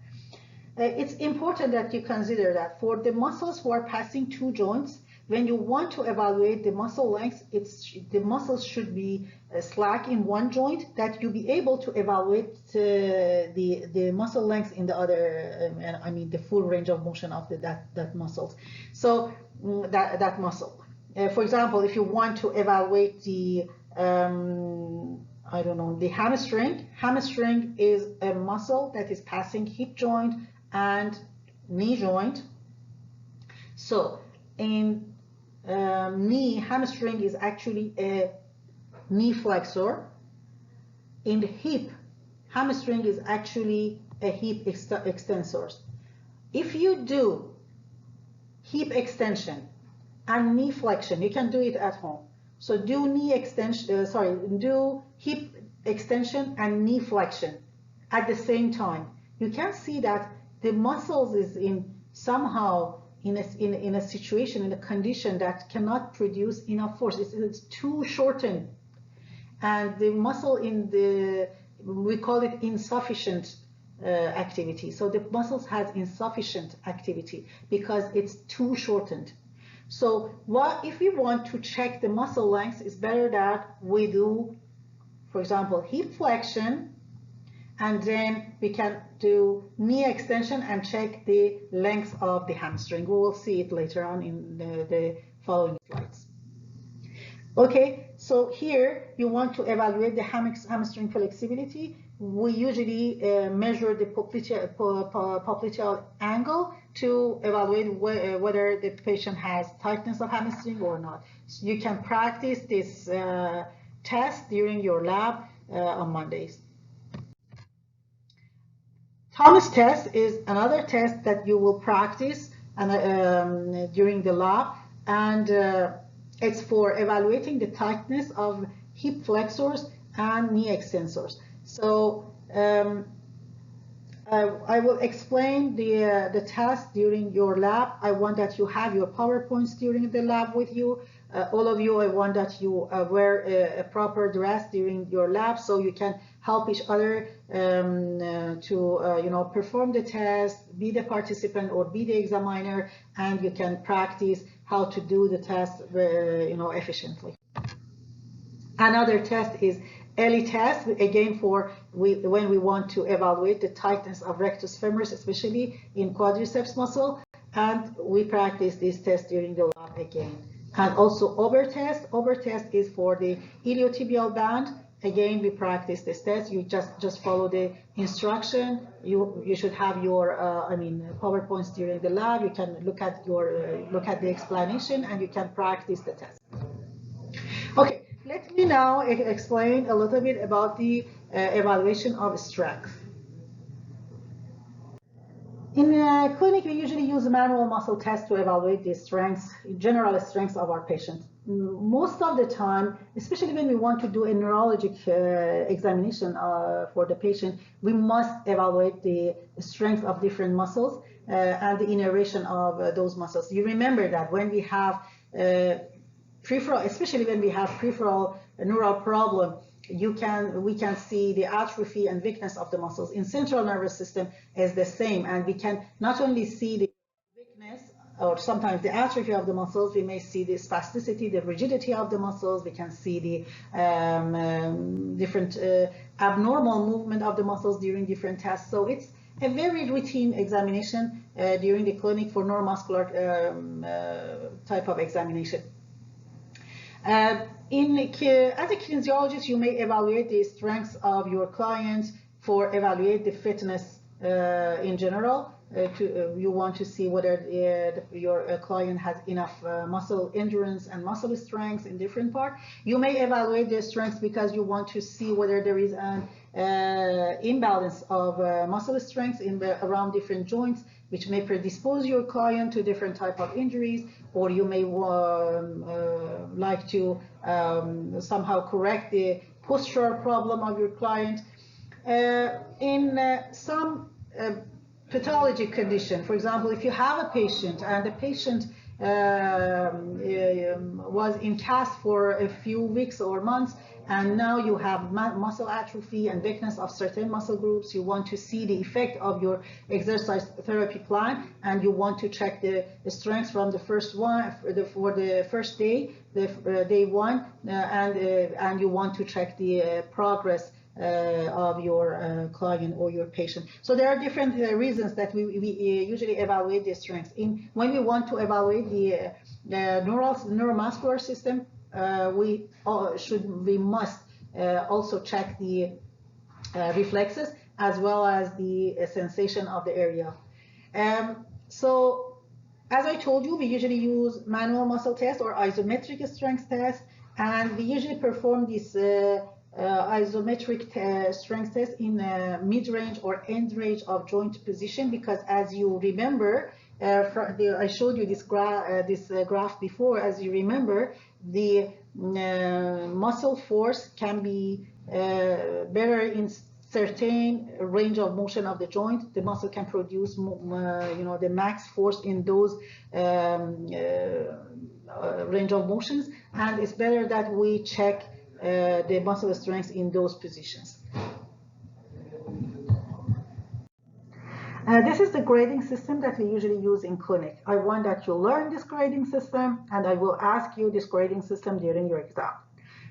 It's important that you consider that for the muscles who are passing two joints, when you want to evaluate the muscle length, the muscles should be slack in one joint, that you be able to evaluate the muscle length in the other, the full range of motion of that muscles. So that muscle. For example, if you want to evaluate the the hamstring. Hamstring is a muscle that is passing hip joint and knee joint. So in knee, hamstring is actually a knee flexor. In the hip, hamstring is actually a hip extensor. If you do hip extension and knee flexion, you can do it at home. So do knee extension, do hip extension and knee flexion at the same time. You can see that the muscles is somehow in a situation, in a condition that cannot produce enough force. It's too shortened, and the muscle we call it insufficient activity. So the muscles has insufficient activity because it's too shortened. So if we want to check the muscle length, it's better that we do, for example, hip flexion, and then we can do knee extension and check the length of the hamstring. We will see it later on in the following slides. Okay, so here you want to evaluate the hamstring flexibility. We usually measure the popliteal angle to evaluate whether the patient has tightness of hamstring or not. So you can practice this test during your lab on Mondays. Thomas test is another test that you will practice during the lab, and it's for evaluating the tightness of hip flexors and knee extensors. So I will explain the test during your lab. I want that you have your PowerPoints during the lab with you. All of you, I want that you wear a proper dress during your lab so you can help each other to perform the test, be the participant or be the examiner, and you can practice how to do the test efficiently. Another test is Ellie test, again when we want to evaluate the tightness of rectus femoris, especially in quadriceps muscle, and we practice this test during the lab again. And also over test. Over test is for the iliotibial band. Again, we practice this test. You just follow the instruction. You should have your PowerPoints during the lab. You can look at the explanation, and you can practice the test. Okay, let me now explain a little bit about the evaluation of strength. In clinic, we usually use a manual muscle test to evaluate the strengths, general strengths of our patients. Most of the time, especially when we want to do a neurologic examination for the patient, we must evaluate the strength of different muscles and the innervation of those muscles. You remember that when we have peripheral, especially when we have peripheral neural problem, we can see the atrophy and weakness of the muscles. In central nervous system is the same, and we can not only see the weakness or sometimes the atrophy of the muscles, we may see the spasticity, the rigidity of the muscles, we can see the different abnormal movement of the muscles during different tests. So it's a very routine examination during the clinic for neuromuscular type of examination. As a kinesiologist, you may evaluate the strengths of your clients for evaluate the fitness in general. You want to see whether your client has enough muscle endurance and muscle strength in different parts. You may evaluate their strengths because you want to see whether there is an imbalance of muscle strength around different joints, which may predispose your client to different type of injuries, or you may like to somehow correct the postural problem of your client. In some pathology condition, for example, if you have a patient and the patient was in cast for a few weeks or months, and now you have muscle atrophy and weakness of certain muscle groups, you want to see the effect of your exercise therapy plan, and you want to check the strength from the first one for the first day, day one, and you want to check the progress of your client or your patient. So there are different reasons that we usually evaluate the strengths. When we want to evaluate the neuromuscular system, we must also check the reflexes as well as the sensation of the area. So as I told you, we usually use manual muscle test or isometric strength test, and we usually perform this isometric strength test in mid-range or end range of joint position, because as you remember, I showed you this graph before. As you remember, the muscle force can be better in certain range of motion of the joint. The muscle can produce the max force in those range of motions, and it's better that we check the muscle strength in those positions. This is the grading system that we usually use in clinic. I want that you learn this grading system, and I will ask you this grading system during your exam.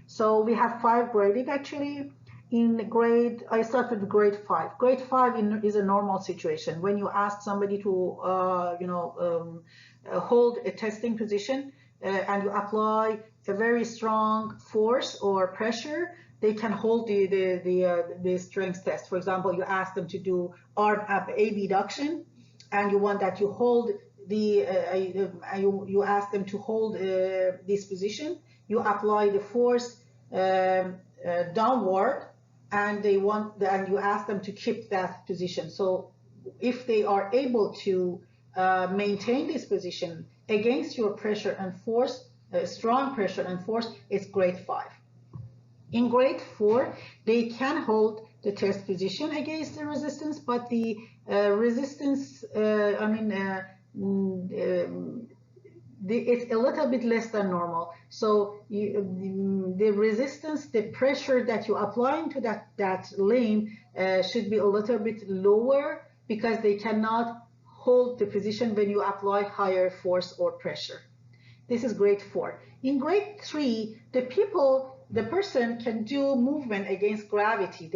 So we have 5 grading actually. I start with grade 5. Grade 5 is a normal situation when you ask somebody to hold a testing position and you apply a very strong force or pressure. They can hold the strength test. For example, you ask them to do arm abduction, and you want that you hold you ask them to hold this position. You apply the force downward, and you ask them to keep that position. So if they are able to maintain this position against your pressure and force, strong pressure and force, it's grade 5. In grade 4, they can hold the test position against the resistance, but the resistance, it's a little bit less than normal. So the resistance, the pressure that you apply into that lane should be a little bit lower, because they cannot hold the position when you apply higher force or pressure. This is grade 4. In grade 3, the person can do movement against gravity.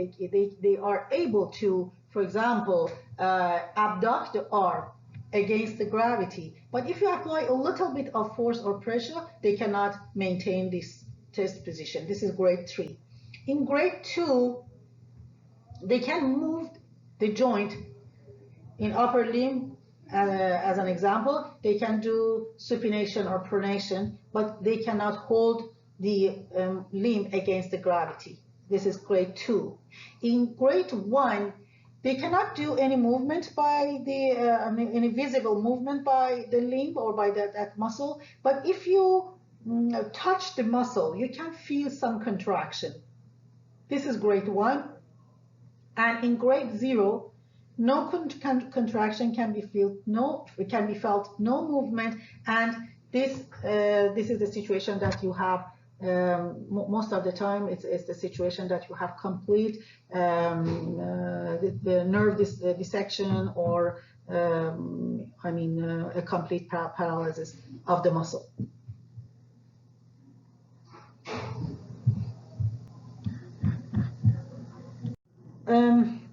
They are able to, for example, abduct the arm against the gravity. But if you apply a little bit of force or pressure, they cannot maintain this test position. This is grade 3. In grade 2, they can move the joint in upper limb. As an example, they can do supination or pronation, but they cannot hold the limb against the gravity. This is grade 2. In grade 1, they cannot do any movement by the, any visible movement by the limb or by that muscle. But if you touch the muscle, you can feel some contraction. This is grade 1. And in grade 0, no contraction can be felt, no movement, and this is the situation that you have most of the time. It's the situation that you have complete the nerve dissection or a complete paralysis of the muscle.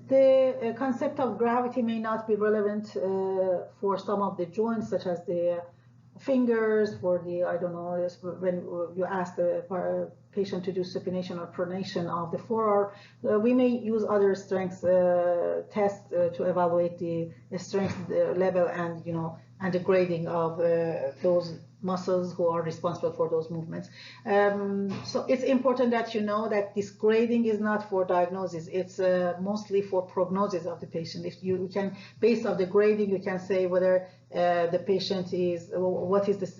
The concept of gravity may not be relevant for some of the joints, such as the fingers, for the, I don't know, when you ask the patient to do supination or pronation of the forearm, we may use other strength tests to evaluate the strength level and, and the grading of those muscles who are responsible for those movements. So it's important that you know that this grading is not for diagnosis. It's mostly for prognosis of the patient. If you can, based on the grading, you can say whether the patient is, what is this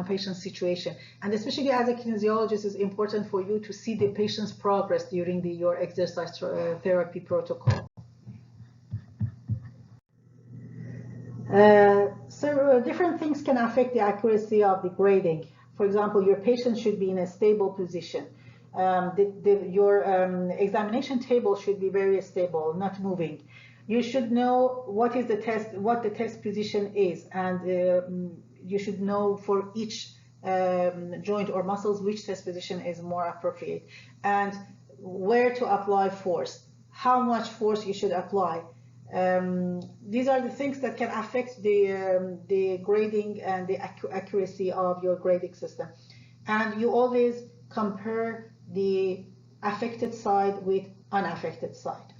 patient's situation. And especially as a kinesiologist, it's important for you to see the patient's progress during your exercise therapy protocol. So different things can affect the accuracy of the grading. For example, your patient should be in a stable position. Your examination table should be very stable, not moving. You should know what the test position is, and you should know for each joint or muscles which test position is more appropriate, and where to apply force, how much force you should apply. These are the things that can affect the grading and the accuracy of your grading system. And you always compare the affected side with unaffected side.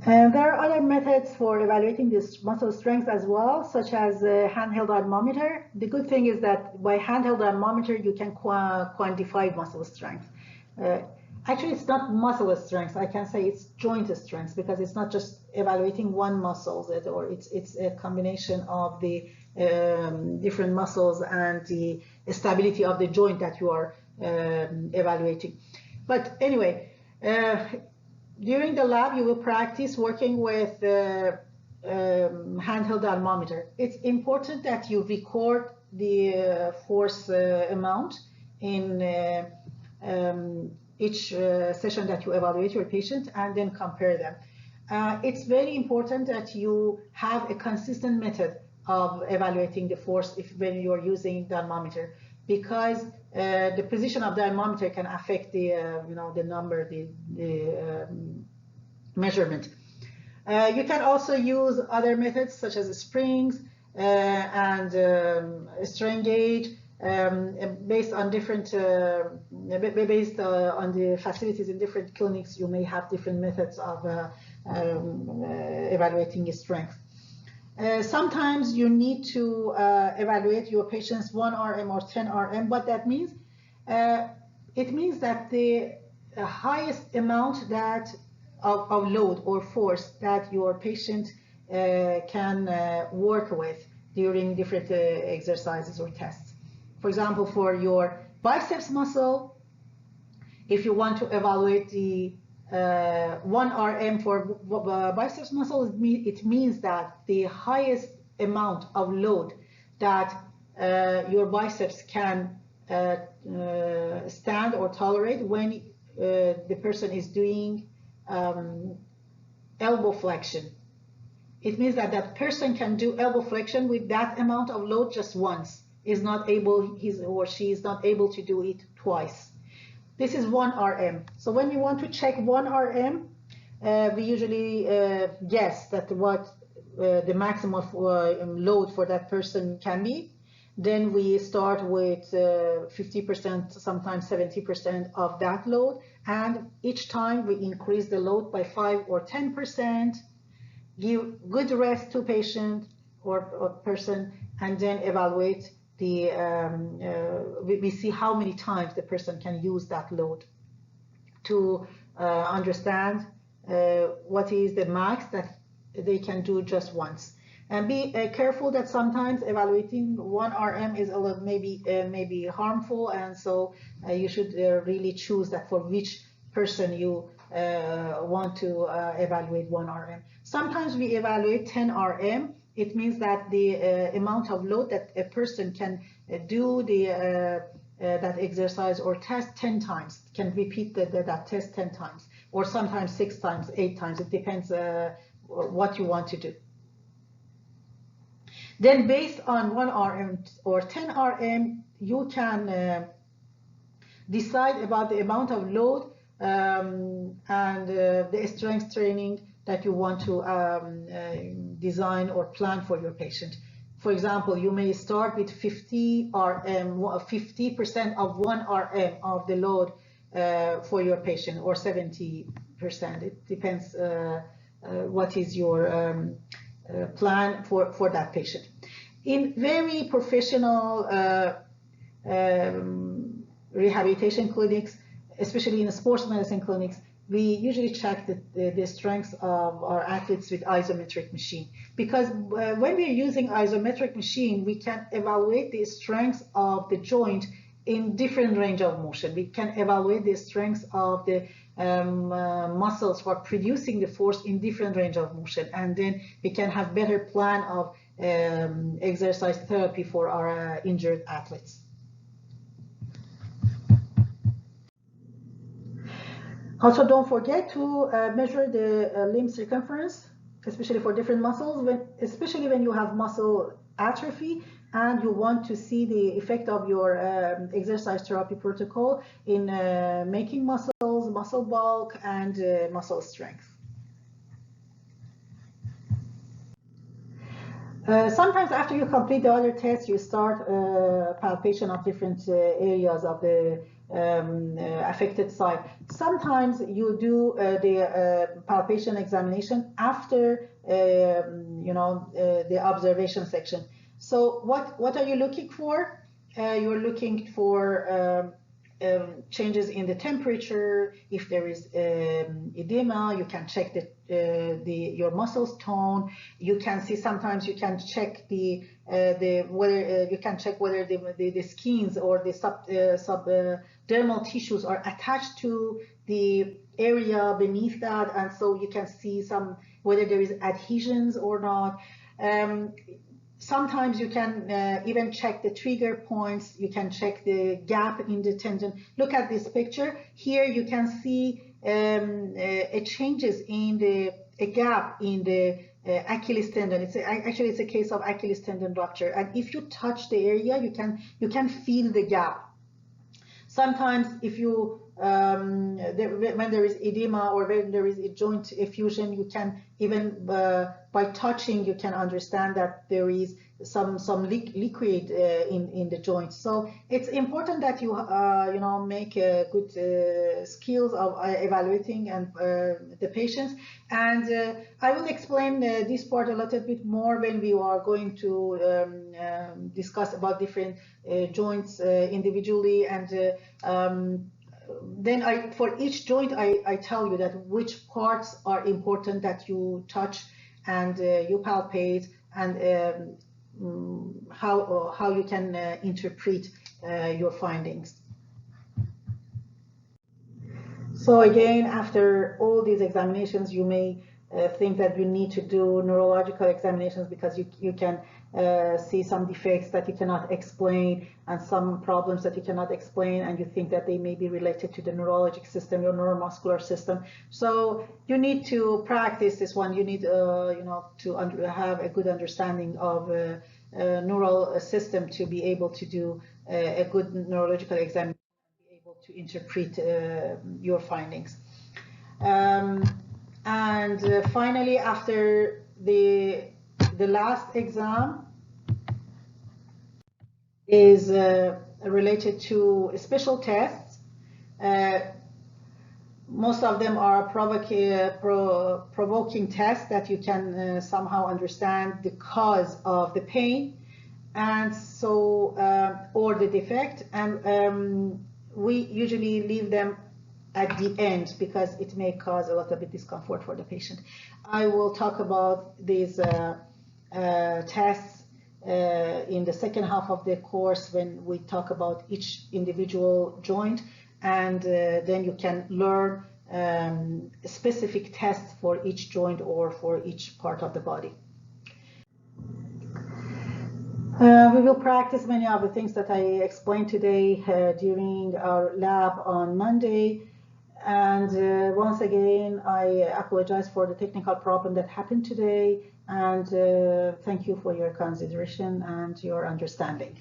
And there are other methods for evaluating this muscle strength as well, such as a handheld anemometer. The good thing is that by handheld anemometer, you can quantify muscle strength. Actually, it's not muscle strength. I can say it's joint strength, because it's not just evaluating one muscle, or it's a combination of the different muscles and the stability of the joint that you are evaluating. But anyway, during the lab, you will practice working with handheld anemometer. It's important that you record the force amount in each session that you evaluate your patient, and then compare them. It's very important that you have a consistent method of evaluating the force when you're using the anemometer, because the position of the anemometer can affect the the number, the measurement. You can also use other methods such as springs and strain gauge. Based on different, on the facilities in different clinics, you may have different methods of evaluating strength. Sometimes you need to evaluate your patient's 1 RM or 10 RM. What that means? It means that the highest amount of load or force that your patient can work with during different exercises or tests. For example, for your biceps muscle, if you want to evaluate the 1 RM for biceps muscle, it means that the highest amount of load that your biceps can stand or tolerate when the person is doing elbow flexion. It means that that person can do elbow flexion with that amount of load just once. He or she is not able to do it twice. This is 1 RM. So when you want to check 1 RM, we usually guess that what the maximum load for that person can be. Then we start with 50%, sometimes 70% of that load, and each time we increase the load by 5 or 10%, give good rest to patient or person, and then evaluate the, we see how many times the person can use that load to understand what is the max that they can do just once. And be careful that sometimes evaluating one RM is a little maybe harmful, and so you should really choose that for which person you want to evaluate one RM. Sometimes we evaluate 10 RM. It means that the amount of load that a person can do that exercise or test 10 times, can repeat that test 10 times, or sometimes 6 times, 8 times. It depends what you want to do. Then based on 1 RM or 10 RM, you can decide about the amount of load and the strength training that you want to design or plan for your patient. For example, you may start with 50 RM, 50% of 1 RM of the load for your patient, or 70%. It depends what is your plan for that patient. In very professional rehabilitation clinics, especially in sports medicine clinics, we usually check the strengths of our athletes with isometric machine, because when we're using isometric machine, we can evaluate the strengths of the joint in different range of motion. We can evaluate the strengths of the muscles for producing the force in different range of motion, and then we can have better plan of exercise therapy for our injured athletes. Also, don't forget to measure the limb circumference, especially for different muscles, especially when you have muscle atrophy and you want to see the effect of your exercise therapy protocol in making muscles, muscle bulk, and muscle strength. Sometimes after you complete the other tests, you start palpation of different areas of the affected site. Sometimes you do the palpation examination after the observation section. So what are you looking for? You're looking for changes in the temperature. If there is edema, you can check your muscles tone. You can see, sometimes you can check whether you can check whether the skins or the subdermal tissues are attached to the area beneath that, and so you can see whether there is adhesions or not. Sometimes you can even check the trigger points. You can check the gap in the tendon. Look at this picture. Here you can see changes in a gap in the Achilles tendon. Actually it's a case of Achilles tendon rupture. And if you touch the area, you can feel the gap. Sometimes if you when there is edema or when there is a joint effusion, you can even by touching, you can understand that there is some liquid in the joint. So it's important that you make good skills of evaluating and the patients. And I will explain this part a little bit more when we are going to discuss about different joints individually, and then for each joint I tell you that which parts are important that you touch and you palpate, and how you can interpret your findings. So again, after all these examinations, you may think that you need to do neurological examinations because you can see some defects that you cannot explain and some problems that you cannot explain, and you think that they may be related to the neurologic system, your neuromuscular system. So you need to practice this one. You need to have a good understanding of neural system to be able to do a good neurological examination and be able to interpret your findings. And finally, after the last exam is related to special tests. Most of them are provoking tests that you can somehow understand the cause of the pain, and so or the defect, and we usually leave them at the end because it may cause a lot of discomfort for the patient. I will talk about these tests in the second half of the course when we talk about each individual joint, and then you can learn specific tests for each joint or for each part of the body. We will practice many of the things that I explained today during our lab on Monday. And once again, I apologize for the technical problem that happened today, and thank you for your consideration and your understanding.